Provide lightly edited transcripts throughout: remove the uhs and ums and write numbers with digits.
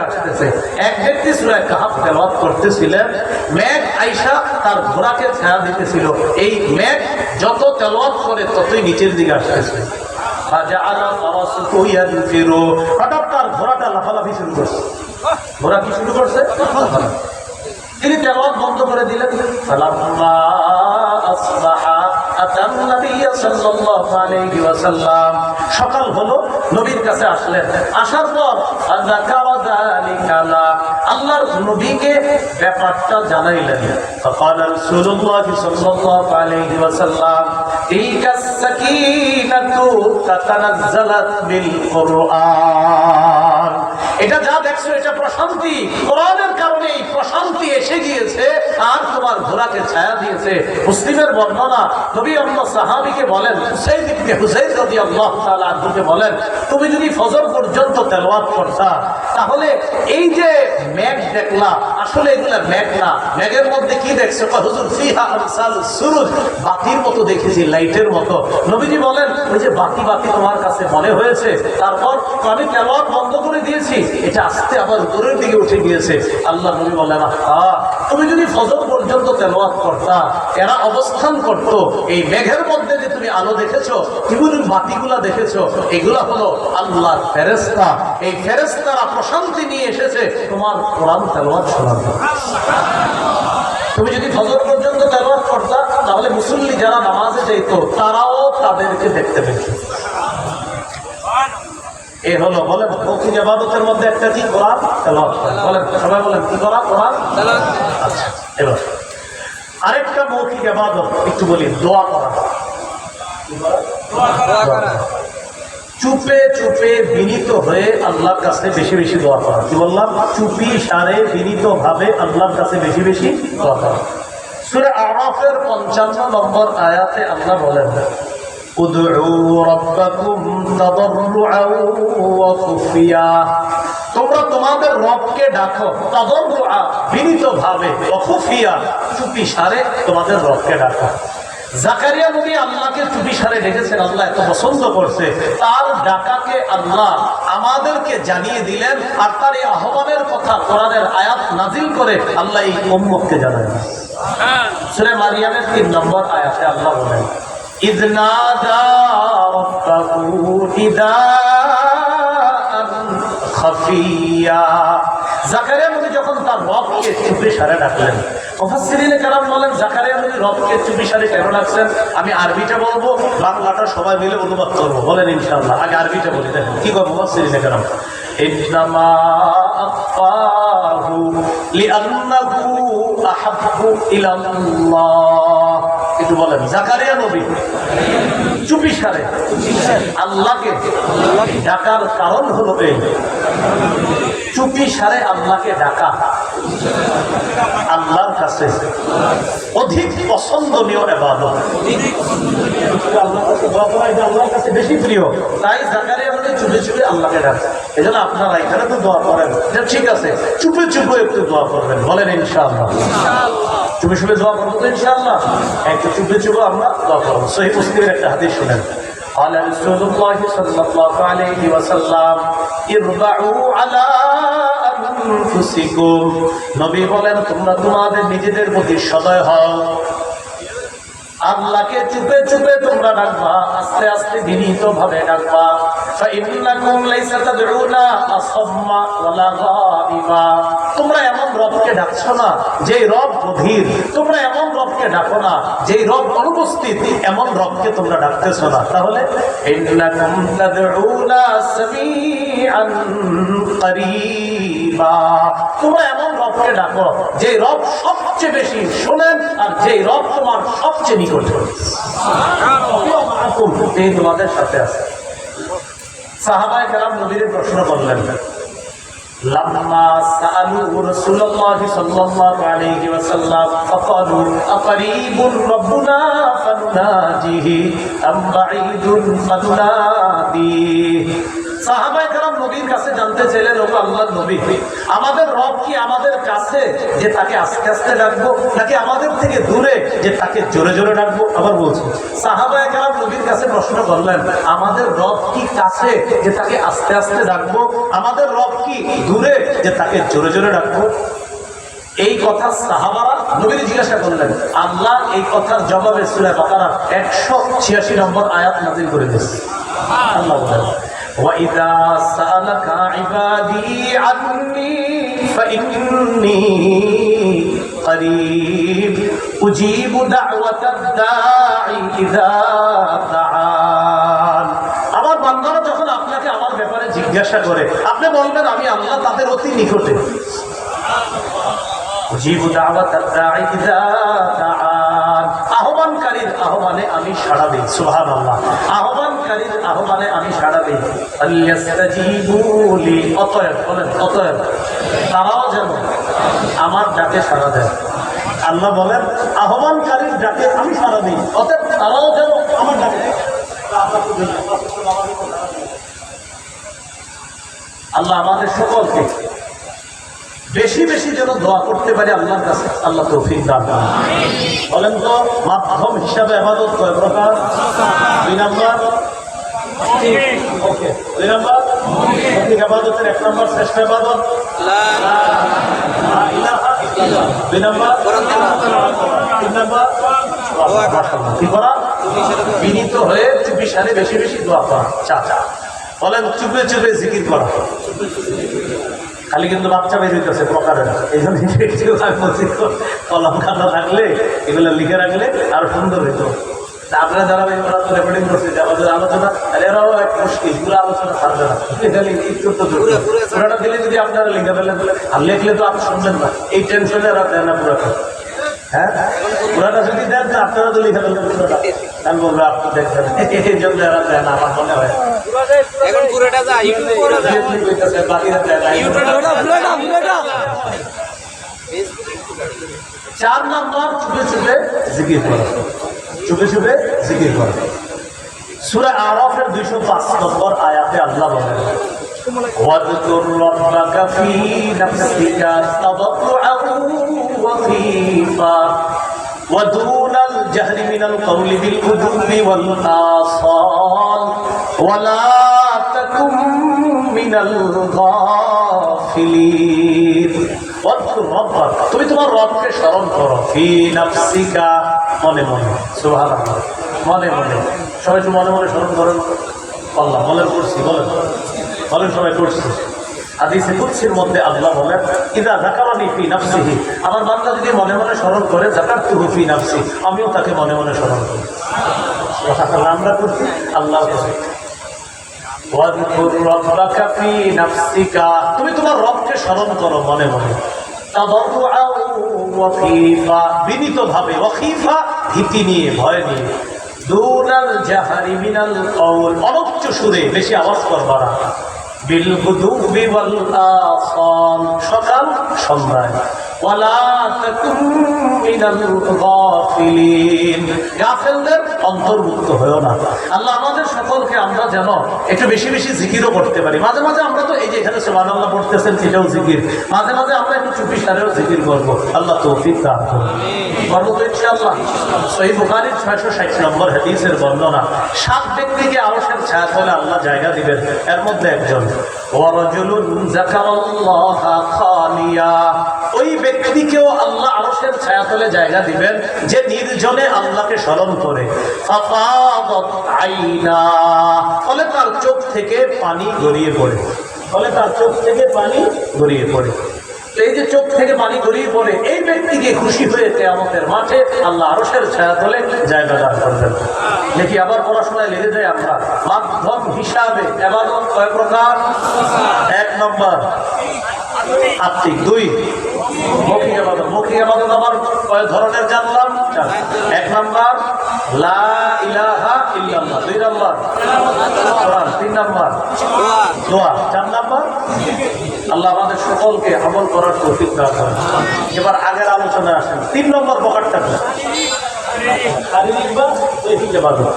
আসতেছে এক ব্যক্তি সূরা কাহফ তেলাওয়াত করতেছিলেন, মেঘ আইসা তার ঘোড়াকে ছায়া দিতেছিল। এই মেঘ যত তেলাওয়াত করে ততই নিচের দিকে আসতেছে। হঠাৎ তার ঘোড়াটা লাফালাফি শুরু করছে। ঘোড়া কি শুরু করছে? তিনি তেলাওয়াত বন্ধ করে দিলেন। ফালাম্মা আসবাহা আতান নবী সাল্লাল্লাহু আলাইহি ওয়াসাল্লাম, সকাল হলো, নবীর কাছে আসলেন। আসার পর যাকারা যালিকা আল্লাহর নবীকে ব্যাপারটা জানাইলেন। فقال رسول الله صلى الله عليه وسلم تلك السكينة تتنزلت بالقرآن, এটা যা দেখছো এটা প্রশান্তি, কোরআনের কারণে এই প্রশান্তি এসে গিয়েছে আর তোমার ঘোড়াকে ছায়া দিয়েছে। মুসলিমের বর্ণনা, নবী অন্য সাহাবীকে বলেন, হুসাইন ইবনে হুসাইন রাদিয়াল্লাহু তাআলা আনহুকে বলেন, তুমি যদি ফজর পর্যন্ত তেলাওয়াত করতা তাহলে এই যে মেঘ দেখলা, আসলে এগুলা মেঘ না, মেঘের মধ্যে কি দেখছো? হুজুর ফিহা আমসালুস সুরুজ, বাতির মতো দেখেছি, লাইটের মতো। নবীজি বলেন, ওই যে বাতি বাতি তোমার কাছে মনে হয়েছে, তারপর আমি তেলাওয়াত বন্ধ করে দিয়েছি, এটা আস্তে আবার উপরের দিকে উঠে গিয়েছে। আল্লাহ নবী বলেন, তুমি যদি ফজর পর্যন্ত তেলাওয়াত করতা, এরা অবস্থান করত, এই মেঘের মধ্যে যে তুমি আলো দেখেছো, এগুলো বাতিগুলা দেখেছো, এগুলা হলো আল্লাহর ফেরেশতা। এই ফেরেশতারা প্রশান্তি নিয়ে এসেছে তোমার কোরআন তেলাওয়াত শোনার জন্য। তুমি যদি ফজর পর্যন্ত তেলাওয়াত করতা তাহলে মুসল্লি যারা নামাজে যেত তারাও তাদেরকে দেখতে পেত। এ হলো, বলেন মৌখিক ইবাদতের মধ্যে একটা কি? কোরআন তেলাওয়াত। বলেন সবাই বলেন কি করা? কোরআন তেলাওয়াত। আচ্ছা, এবার আরেকটা মৌখিক ইবাদত একটু বলি, দোয়া করা। চুপে চুপে বিনীত হয়ে আল্লাহর কাছে বেশি বেশি দোয়া করা। কি বললাম? চুপি সারে বিনীত ভাবে আল্লাহর কাছে বেশি বেশি দোয়া করা। সূরা আরাফের 55 নম্বর আয়াতে আল্লাহ বলেন, উদউ রাব্বাকুম তাদাররুআন ওয়া খুফিয়া, তোমরা তোমাদের রবকে ডাকো, তাদাররুআ বিনীত ভাবে, ওয়া খুফিয়া চুপি সারে তোমাদের রবকে ডাকো। জাকারিয়া নবী আল্লাহকে চুপি সারে ডেকেছেন, আল্লাহ এত পছন্দ করছে, তার ডাকাকে আল্লাহ আমাদেরকে জানিয়ে দিলেন। আর তার এই আহ্বানের কথা কোরআনের আয়াত নাজিল করে আল্লাহ এই উম্মতকে জানালেন। সূরা মারিয়ামের 3 নম্বর আয়াতে আল্লাহ বলেন, ইয নাদা রাব্বাহু নিদাআন খাফিয়া, জাকারিয়া নবী যখন তার রবকে চুপি সারে ডাকলেন। মুফাসসিরিনে কেরাম বলেন, জাকারিয়া নবী রবকে চুপি সারে কেন ডাকছেন? আমি আরবিটা বলবো, বাংলাটা সবাই মিলে অনুবাদ করবো, বলেন ইনশাআল্লাহ। আগে আরবিটা বলি, দেখেন কি বলে মুফাসসিরিনে কেরাম। ইন্নামা আখফাহু লিআন্নাহু আহাব্বু ইলাল্লাহ, একটু বলেন জাকারিয়া নবী চুপি সারে আল্লাহকে ডাকার কারণ হলো এই, চুপি সারে আল্লাহকে ডাকা আল্লাহর কাছে অধিক পছন্দনীয় ইবাদত, আল্লাহর কাছে বেশি প্রিয়। তাই জাকারিয়া নবী চুপে চুপে আল্লাহকে ডাকে। এজন্য আপনারা এখানে তো দোয়া করেন, ঠিক আছে, চুপে চুপে একটু দোয়া করবেন, বলেন ইনশাআল্লাহ। চুপে চুপে দোয়া করবো তো ইনশাআল্লাহ, একটু চুপে চুপে আমরা দোয়া করবো। সহিহ মুসলিমের একটা হাদিস শুনেন, قال رسول الله صلى الله عليه وسلم اربعوا على أنفسكم, নবী বলেন তোমরা তোমাদের নিজেদের প্রতি সদয় হও, আল্লাহকে চুপে চুপে তোমরা ডাকবা, আস্তে আস্তে বিনীত ভাবে ডাকবা। فإنكم ليس تدعون أصم ولا غائبا, তোমরা এমন রবকে ডাকছো না যে রব বধির, তোমরা এমন রবকে ডাকো না যে রব অনুপস্থিত, এমন রবকে তোমরা ডাকতেছো না। তাহলে إنكم تدعون سميعا قريبا, তোমরা এমন রবকে ডাকো যে রব সবচেয়ে বেশি শোনেন আর যে রব তোমার সবচেয়ে নিকট, এই তোমাদের সাথে আছে। সাহাবায়ে কেরাম নবীর প্রশ্ন করলেন, লাম্মা সাআলু রাসূলুল্লাহ সাল্লাল্লাহু আলাইহি ওয়াসাল্লাম ফাকালু আকারীবুর রাব্বুনা ফানুনাজিহি আম বাঈদুন ফানুনাদি, সাহাবায়ে কেরাম নবীর কাছে জানতে চাইলেন, ওগো আল্লাহর নবী, আমাদের রব কি আমাদের কাছে যে তাকে আস্তে আস্তে ডাকবো, নাকি আমাদের থেকে দূরে যে তাকে জোরে জোরে ডাকবো? আবার বলছি, সাহাবায়ে কেরাম নবীর কাছে প্রশ্ন করলেন, আমাদের রব কি কাছে যে তাকে আস্তে আস্তে ডাকবো, আমাদের রব কি দূরে যে তাকে জোরে জোরে ডাকবো? এই কথা সাহাবারা নবীর জিজ্ঞাসা করলেন। আল্লাহ এই কথার জবাবে সূরা বাকারার 186 নম্বর আয়াত নাযিল করে দিয়েছে। আল্লাহ বলেন, وَإِذَا سَأَلَكَ عِبَادِي عَنِّي فَإِنِّي قَرِيبٌ أُجِيبُ دَعْوَةَ الدَّاعِ إِذَا دَعَانِ। আমার বান্দারা যখন আপনাকে আমার ব্যাপারে জিজ্ঞাসা করে, আপনি বলবেন আমি আল্লাহ তাদের অতি নিকটে। আহ্বানকারীর আহ্বানে আমি সাড়া দিই। সুবহানাল্লাহ। আহ্বানকারীর আহ্বানে আমি সাড়া দিই। অতএব বলেন, অতএব তারাও যেন আমার ডাকে সাড়া দেয়। আল্লাহ বলেন, আহ্বানকারীর ডাকে আমি সাড়া দিই, অতএব তারাও যেন আমার ডাকে। আল্লাহ আমাদের সকলকে বেশি বেশি যেন দোয়া করতে পারি আল্লাহর কাছে, আল্লাহ তৌফিক দান করেন। বলেন তো, মাধ্যম হিসাবে ইবাদত কয় প্রকার? 2 নাম্বার। ওকে, 2 নাম্বার মৌখিক ইবাদতের 1 নাম্বার শ্রেষ্ঠ ইবাদত লা ইলাহা ইল্লাল্লাহ। 2 নাম্বার 3 নাম্বার কি করা? বিনীত হয়ে চুপি সারে বেশি বেশি দোয়া করা। চাচা বলেন, চুপে চুপে জিকির করা। খালি কিন্তু বাচ্চা বের হইতেছে প্রকারের, এই জন্য কলম খাতা থাকলে এগুলো লিখে রাখলে আরো সুন্দর হইতো। আপনারা যারা রেকর্ডিং করছে যে আমাদের আলোচনা, এরাও এক মুশকিল, পুরো আলোচনা থাকবে না। পুরাটা দিলে যদি আপনারা লিখে ফেলেন, আর লিখলে তো আপনি শুনবেন না, এই টেনশনে এরা দেয় না পুরাটা। হ্যাঁ, পুরাটা যদি দেন তো আপনারা তো লিখে ফেলবেন পুরোটা, আমি বলবো আপনি দেখবেন, এই জন্য এরা দেয় না, আমার মনে হয়। এখন পুরোটা যায় বাকিরা দেয় না। 4 নম্বর চুপে চুপে জিকির করা, চুপে চুপে জিকির করা। সূরা আরাফের 205 নম্বর আয়াতে আল্লাহ বলেন, ওয়াযকুর রাব্বাকা ফী নাফসিকা তাদাররুআন ওয়া খীফা ওয়া দুনাল জাহরি মিনাল কওলি বিল গুদুবি ওয়াল আসাল ওয়া লা তাকুম মিনাল গাফিলিন। ওয়াযকুর রাব্বাক, তুমি তোমার রবকে স্মরণ করো, ফী নাফসিকা, মনে মনে। সুবহানাল্লাহ, মনে মনে। সবাই একটু মনে মনে স্মরণ করেন। আল্লাহ বলেন, করছি, বলেন বলেন, সবাই করছি। হাদিসে কুদসির মধ্যে আল্লাহ বলেন, ইযা যাকারানি ফি নাফসিহি, আমার বান্দা যদি মনে মনে স্মরণ করে, যাকারতুহু ফি নাফসি, আমিও তাকে মনে মনে স্মরণ করি। আমরা করছি, আল্লাহ করছি। ওয়াযকুর রাব্বাকা ফি নাফসিকা, তুমি তোমার রবকে স্মরণ করো মনে মনে। তাদাররুআন ওয়া খীফা, বিনীতভাবে, ওয়া খীফা, ভীতি নিয়ে, ভয় নিয়ে। দুনাল জাহরি মিনাল কওল, অনুচ্চ সুরে, বেশি আওয়াজ করবা না। বিল গুদুবি ওয়াল আসাল, সকাল সন্ধ্যায়। ওয়ালা তাকুম মিনাল গাফিলিন, গাফেলদের অন্তর্ভুক্ত হয়ো না। আল্লাহ আমাদের সকলকে, আমরা যেন একটু বেশি বেশি জিকিরও করতে পারি। মাঝে মাঝে আমরা তো এই যে এখানে সুবহানাল্লাহ পড়তেছেন, এটাও জিকির। মাঝে মাঝে আমরা একটু চুপি সারেও জিকির করবো। আল্লাহ তৌফিক দান করুন। করবো তো ইনশাআল্লাহ। সহিহ বুখারীর 660 নম্বর হাদিসের বর্ণনা, 7 ব্যক্তিকে আরশের ছায়া তলে আল্লাহ জায়গা দিবেন। এর মধ্যে একজন, ওয়ারাজুলুন যাকারাল্লাহা খালিয়া, ওই ব্যক্তিকেও আল্লাহ আরশের ছায়া তলে জায়গা দিবেন যে নির্জনে আল্লাহকে স্মরণ করে। ফাফাদাত আইনা, ফলে তার চোখ থেকে পানি গড়িয়ে পড়ে, ফলে তার চোখ থেকে পানি গড়িয়ে পড়ে। এই যে চোখ থেকে পানি গড়িয়ে পড়ে, এই ব্যক্তিকে খুশি হয়ে কিয়ামতের মাঠে আল্লাহ আরশের ছায়া তলে জায়গা দান করবেন। দেখি আবার পড়াশোনায় লেগে যায় আমরা। মাধ্যম হিসাবে ইবাদত কয় প্রকার? 1 নম্বর আত্মিক, 2 মৌখিক ইবাদত। মৌখিক ইবাদত আবার কয় ধরনের জানলাম? 4। 1 নম্বর লা ইলাহা ইল্লাল্লাহ, 2 নম্বর কোরআন, 3 নম্বর দোয়া, 4 নম্বর আল্লাহ আমাদের সকলকে আমল করার তৌফিক দান করেন। এবার আগের আলোচনায় আসেন। 3 নম্বর প্রকারটা শারীরিক বা দৈহিক ইবাদত।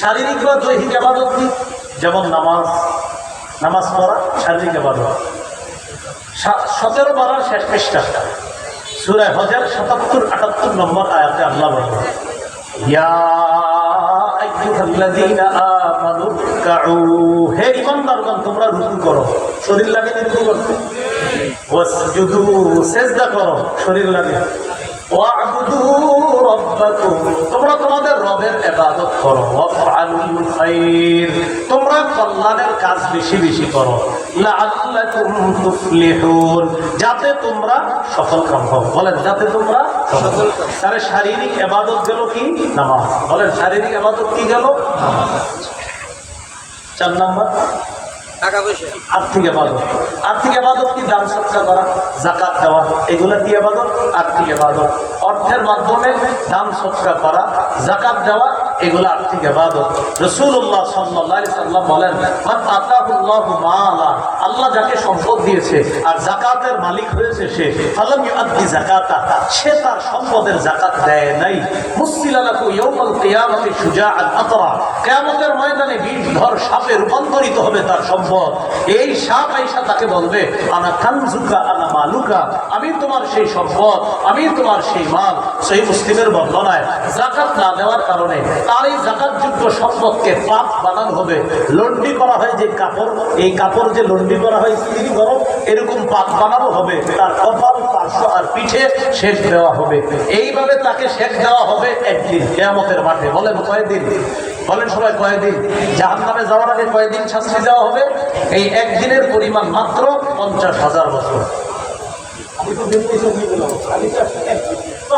শারীরিক বা দৈহিক ইবাদত কি? যেমন নামাজ, নামাজ পড়া শারীরিক ইবাদত। 17 পারার শেষ পৃষ্ঠা সূরা হজের 77-78 নম্বর আয়াতে আল্লাহ বলেন, ইয়া আইয়ুহাল্লাযীনা আমানু রুকউ, হে ঈমানদারগণ তোমরা রুকু করো, শরীর লাগে রুকু করতে, ওয়াসজুদু সিজদা করো, শরীর লাগে, ওয়া'বুদু রাব্বাকুম তোমরা তোমাদের রবের ইবাদত করো, ওয়াফআলুল খায়র তোমরা কল্যাণের কাজ বেশি বেশি করো, লাআল্লাকুম তুফলিহুন যাতে তোমরা সফলকাম হও। বলেন যাতে তোমরা সফল। তাহলে শারীরিক ইবাদত গেল কি? নামাজ। বলেন শারীরিক ইবাদত কি গেল? নামাজ। 4 নাম্বার টাকা পয়সা, আর্থিক ইবাদত। আর্থিক ইবাদত কি? দান সদকা করা, যাকাত দেওয়া, এগুলা কি ইবাদত? আর্থিক ইবাদত। অর্থের মাধ্যমে দান সদকা করা, যাকাত দেওয়া, এগুলা আর্থিক ইবাদত। রাসূলুল্লাহ সাল্লাল্লাহু আলাইহি সাল্লাম বলেন, মান আতাহুল্লাহু মালা, আল্লাহ যাকে সম্পদ দিয়েছে আর যাকাতের মালিক হয়েছে সে, ফালাম ইউআদ্দি যাকাতা, সে তার সম্পদের যাকাত দেয় নাই, মুসিলা লাহু ইয়াউমাল কিয়ামাতি শুজাআন আতরা, কিয়ামতের ময়দানে বিষধর সাপে রূপান্তরিত হবে তার সম্পদ। এই সাপ আইসা তাকে বলবে, আনা কানজুকা আনা মালুকা, আমি তোমার সেই সম্পদ, আমি তোমার সেই মাল। সহিহ মুসলিমের বর্ণনায় যাকাত না দেওয়ার কারণে তার এই যাকাতযোগ্য সম্পদকে পাপ বানানো হবে। লন্ডি করা হয় যে কাপড়, এই কাপড় যে লন্ডি করা হয় ইস্ত্রি গরম, এরকম পাপ বানানো হবে, তার কপাল, পার্শ্ব আর পিঠে শেক দেওয়া হবে। এইভাবে তাকে শেক দেওয়া হবে একদিন কিয়ামতের মাঠে। বলেন কয়দিন? বলেন সবাই কয়দিন? জাহান্নামে যাওয়ার আগে কয়দিন শাস্তি দেওয়া হবে? এই একদিনের পরিমাণ মাত্র 50,000 বছর।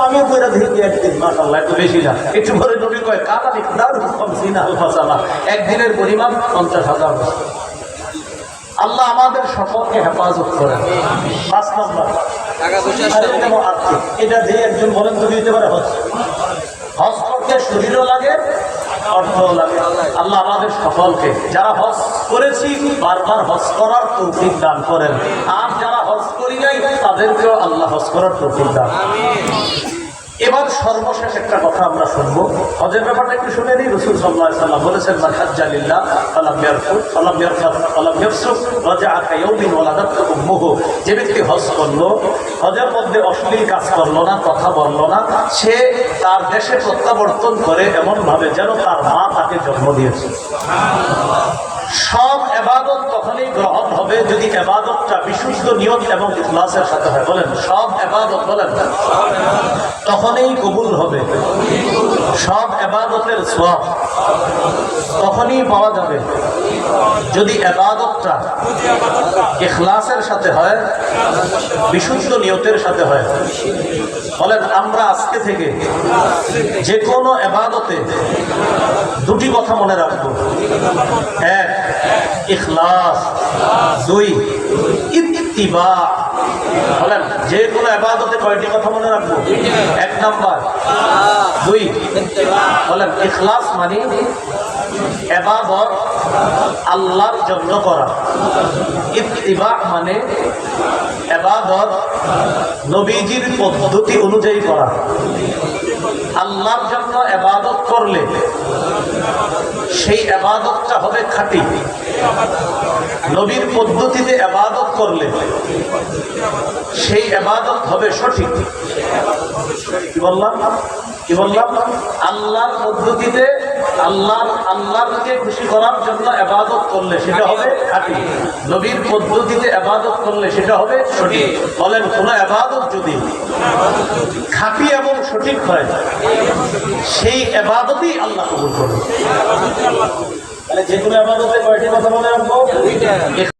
আমি কইরা দেখি একদিন, মাশাআল্লাহ একটু বেশি না, একটু পরে নবী কয় কাদানি দারুল 50 আলফা সানা, একদিনের পরিমাণ 50,000 বছর। আল্লাহ আমাদের সকলকে হেফাজত করেন। 5 নম্বর টাকা পয়সা আর্থিক, এটা দিয়ে একজন বলেন তো দিতে পারে হজ। হজ করতে শরীরও লাগে, অর্থও লাগে। আল্লাহ আমাদের সকলকে, যারা হজ করেছি বারবার হজ করার তৌফিক দান করেন, আর যারা হজ করি নাই তাদেরকেও আল্লাহ হজ করার তৌফিক দান। এবার সর্বশেষ একটা কথা আমরা শুনবো, হজের ব্যাপারটা একটু শুনে নিই। রাসূল সাল্লাল্লাহু আলাইহি ওয়াসাল্লাম বলেছেন, মান হাজ্জা লিল্লাহ ফালাম ইয়ারফুত ফালাম ইয়ারফাত ফালাম ইয়াফসুক রাজাআ কায়াউমিন ওয়ালাদাতহু উম্মুহু, যে ব্যক্তি হজ করলো, হজের মধ্যে অশ্লীল কাজ করলো না, কথা বললো না, সে তার দেশে প্রত্যাবর্তন করে এমন ভাবে যেন তার মা তাকে জন্ম দিয়েছে। সব ইবাদত তখনই গ্রহণ হবে যদি ইবাদতটা বিশুদ্ধ নিয়ত এবং ইখলাসের সাথে হয়। বলেন সব ইবাদত, বলেন তখনই কবুল হবে। সব ইবাদতের সওয়াব তখনই পাওয়া যাবে যদি ইবাদতটা ইখলাসের সাথে হয়, বিশুদ্ধ নিয়তের সাথে হয়। বলেন আমরা আজকে থেকে যে কোনো ইবাদতে দুটি কথা মনে রাখবো, 1 ইখলাস, 2 ইত্তিবা। বলেন যে কোনো ইবাদতে কয়টি কথা মনে রাখবো? 1 নাম্বার, 2 বলেন ইখলাস মানে ইবাদত আল্লাহর জন্য করা, ইত্তিবা মানে ইবাদত নবীজির পদ্ধতি অনুযায়ী করা। আল্লাহর জন্য ইবাদত করলে সেই ইবাদতটা হবে খাঁটি, নবীর পদ্ধতিতে ইবাদত করলে সেই ইবাদত হবে সঠিক। কি বললাম? কি বললাম? আল্লাহর পদ্ধতিতে আল্লাহকে খুশি করার জন্য ইবাদত করলে সেটা হবে খাঁটি, নবীর পদ্ধতিতে ইবাদত করলে সেটা হবে সঠিক। বলেন কোন ইবাদত যদি খাঁটি এবং সঠিক হয় সেই ইবাদতই আল্লাহ কবুল করবেন। তাহলে যে কোনো ইবাদতে কয়টি কথা মনে রাখবো?